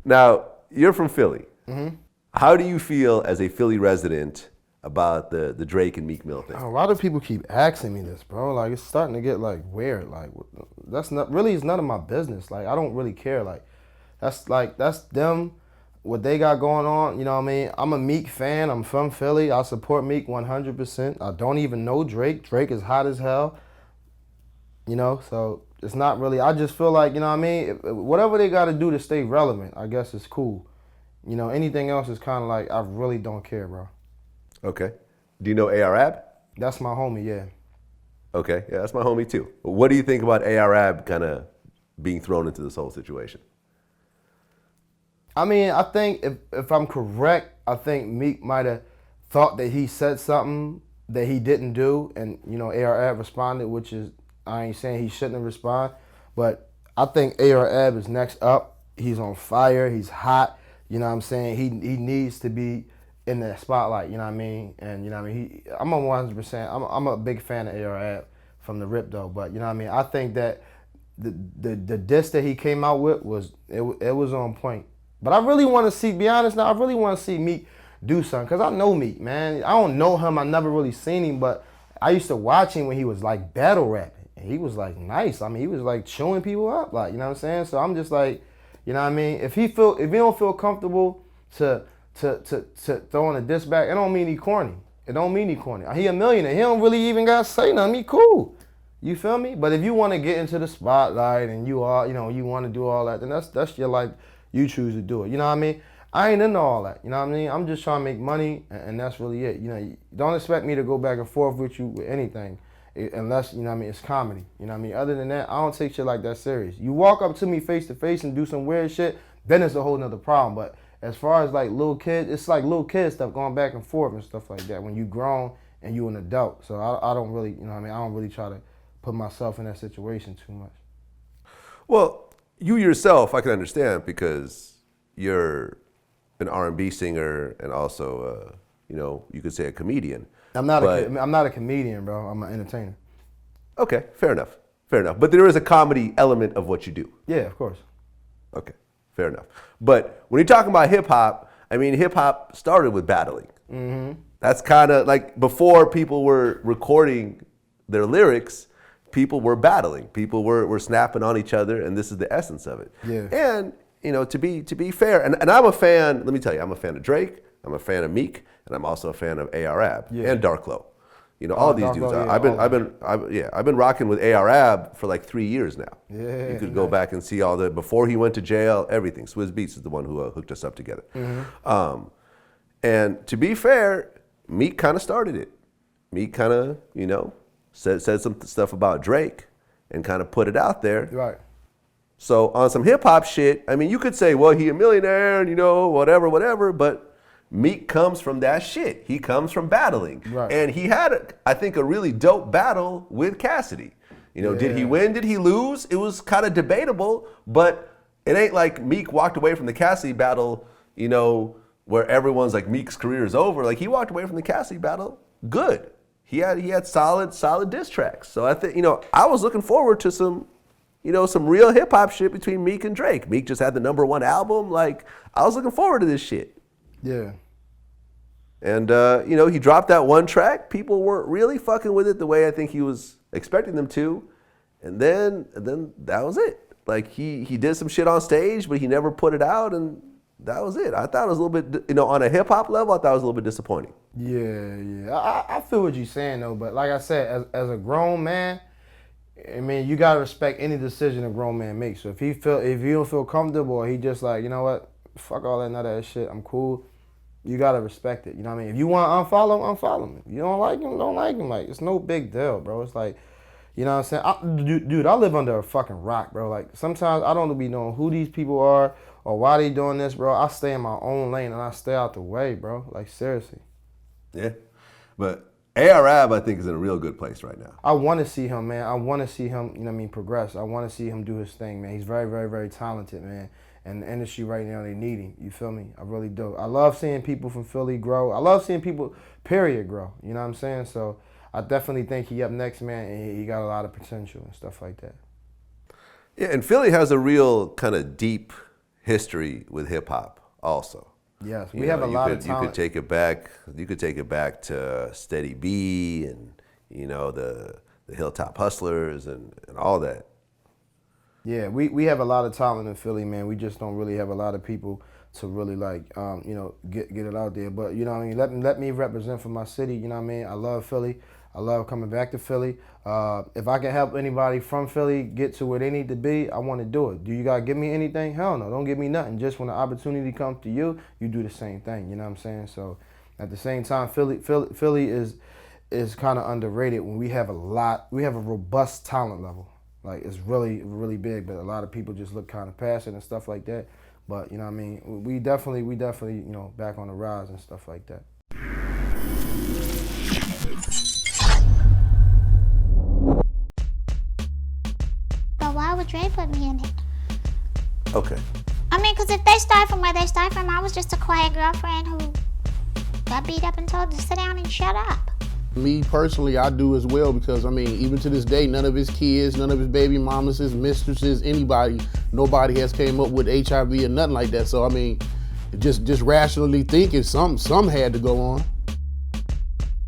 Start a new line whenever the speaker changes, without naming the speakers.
Now, you're from Philly.
Mm-hmm.
How do you feel as a Philly resident about the Drake and Meek Mill thing?
A lot of people keep asking me this, bro. Like, it's starting to get like weird. Like, that's not really, it's none of my business. Like, I don't really care. That's them, what they got going on. You know what I mean? I'm a Meek fan. I'm from Philly. I support Meek 100%. I don't even know Drake. Drake is hot as hell. You know, so it's not really. I just feel like, you know what I mean? Whatever they got to do to stay relevant, I guess it's cool. You know, anything else is kind of like, I really don't care, bro.
Okay. Do you know A.R.A.B.?
That's my homie, yeah.
Okay, yeah, that's my homie too. What do you think about A.R.A.B. kind of being thrown into this whole situation?
I mean, I think if I'm correct, I think Meek might have thought that he said something that he didn't do, and, you know, A.R.A.B. responded, which is, I ain't saying he shouldn't have responded, but I think A.R.A.B. is next up. He's on fire. He's hot. You know what I'm saying? He needs to be in the spotlight, you know what I mean? And, you know what I mean? I'm a 100%, I'm a big fan of A.R.A.B. from the rip, though. But, you know what I mean? I think that the diss that he came out with was on point. But I really want to see, be honest now, I really want to see Meek do something. Because I know Meek, man. I don't know him. I never really seen him. But I used to watch him when he was, like, battle rapping. And he was, like, nice. I mean, he was, like, chewing people up. Like, you know what I'm saying? So I'm just like, you know what I mean? If he don't feel comfortable to throwing a diss back, it don't mean he corny. It don't mean he corny. He a millionaire. He don't really even got to say nothing. He cool. You feel me? But if you want to get into the spotlight and you are, you know, you want to do all that, then that's your life. You choose to do it. You know what I mean? I ain't into all that. You know what I mean? I'm just trying to make money, and that's really it. You know, don't expect me to go back and forth with you with anything, unless, you know what I mean, it's comedy. You know what I mean? Other than that, I don't take shit like that serious. You walk up to me face to face and do some weird shit, then it's a whole nother problem. But as far as like little kids, it's like little kid stuff going back and forth and stuff like that when you grown and you an adult. So I don't really, you know what I mean? I don't really try to put myself in that situation too much.
Well, you yourself, I can understand because you're an R&B singer and also, you know, you could say a comedian.
I'm not a comedian, bro. I'm an entertainer.
Okay, fair enough. Fair enough. But there is a comedy element of what you do.
Yeah, of course.
Okay, fair enough. But when you're talking about hip hop, I mean, hip hop started with battling.
Mm-hmm.
That's kind of like before people were recording their lyrics, people were battling. People were snapping on each other, and this is the essence of it.
Yeah.
And, you know, to be fair, and I'm a fan, let me tell you, I'm a fan of Drake, I'm a fan of Meek, and I'm also a fan of A.R.A.B. and Darklo. You know, all these dudes. I've been rocking with A.R.A.B. for like 3 years now.
Yeah,
you could go back and see all the before he went to jail, everything. Swizz Beatz is the one who hooked us up together.
Mm-hmm.
And to be fair, Meek kind of started it. Meek kind of, you know, said some stuff about Drake and kind of put it out there.
Right.
So on some hip hop shit, I mean, you could say, well, he a millionaire, and, you know, whatever, but Meek comes from that shit. He comes from battling.
Right.
And he had, I think, a really dope battle with Cassidy. You know, Did he win? Did he lose? It was kind of debatable, but it ain't like Meek walked away from the Cassidy battle, you know, where everyone's like, Meek's career is over. Like, he walked away from the Cassidy battle good. He had solid diss tracks. So I think, you know, I was looking forward to some real hip hop shit between Meek and Drake. Meek just had the #1 album. Like, I was looking forward to this shit.
Yeah.
And, you know, he dropped that one track. People weren't really fucking with it the way I think he was expecting them to. And then that was it. Like, he did some shit on stage, but he never put it out, and that was it. I thought it was a little bit, you know, on a hip-hop level, I thought it was a little bit disappointing.
Yeah. I feel what you're saying, though. But like I said, as a grown man, I mean, you got to respect any decision a grown man makes. So if you don't feel comfortable, or he just like, you know what, fuck all that none of that shit, I'm cool, you got to respect it. You know what I mean? If you want to unfollow him, unfollow him. If you don't like him, don't like him. Like, it's no big deal, bro. It's like, you know what I'm saying? Dude, I live under a fucking rock, bro. Like, sometimes I don't be knowing who these people are or why they doing this, bro. I stay in my own lane and I stay out the way, bro. Like, seriously.
Yeah. But A.R.A.B., I think, is in a real good place right now.
I want to see him, man. I want to see him, you know what I mean, progress. I want to see him do his thing, man. He's very, very, very talented, man. And the industry right now, they need him. You feel me? I really do. I love seeing people from Philly grow. I love seeing people, period, grow. You know what I'm saying? So I definitely think he up next, man, and he got a lot of potential and stuff like that.
Yeah, and Philly has a real kind of deep history with hip hop also.
Yes,
You
we
know,
have a lot of
You
talent.
could take it back. You could take it back to Steady B and the Hilltop Hustlers and all that.
Yeah, we have a lot of talent in Philly, man. We just don't really have a lot of people to really get it out there. But you know what I mean, let me represent for my city. You know what I mean. I love Philly. I love coming back to Philly. If I can help anybody from Philly get to where they need to be, I want to do it. Do you gotta give me anything? Hell no, don't give me nothing. Just when the opportunity comes to you, you do the same thing. You know what I'm saying? So at the same time, Philly is kind of underrated when we have a robust talent level. Like it's really, really big, but a lot of people just look kind of past it and stuff like that. But you know what I mean, we definitely, back on the rise and stuff like that.
But why would Dre put me in it?
Okay.
I mean, because if they start from where they start from, I was just a quiet girlfriend who got beat up and told to sit down and shut up.
Me personally, I do as well because, I mean, even to this day, none of his kids, none of his baby mamas, his mistresses, nobody has came up with HIV or nothing like that. So, I mean, just rationally thinking, some had to go on.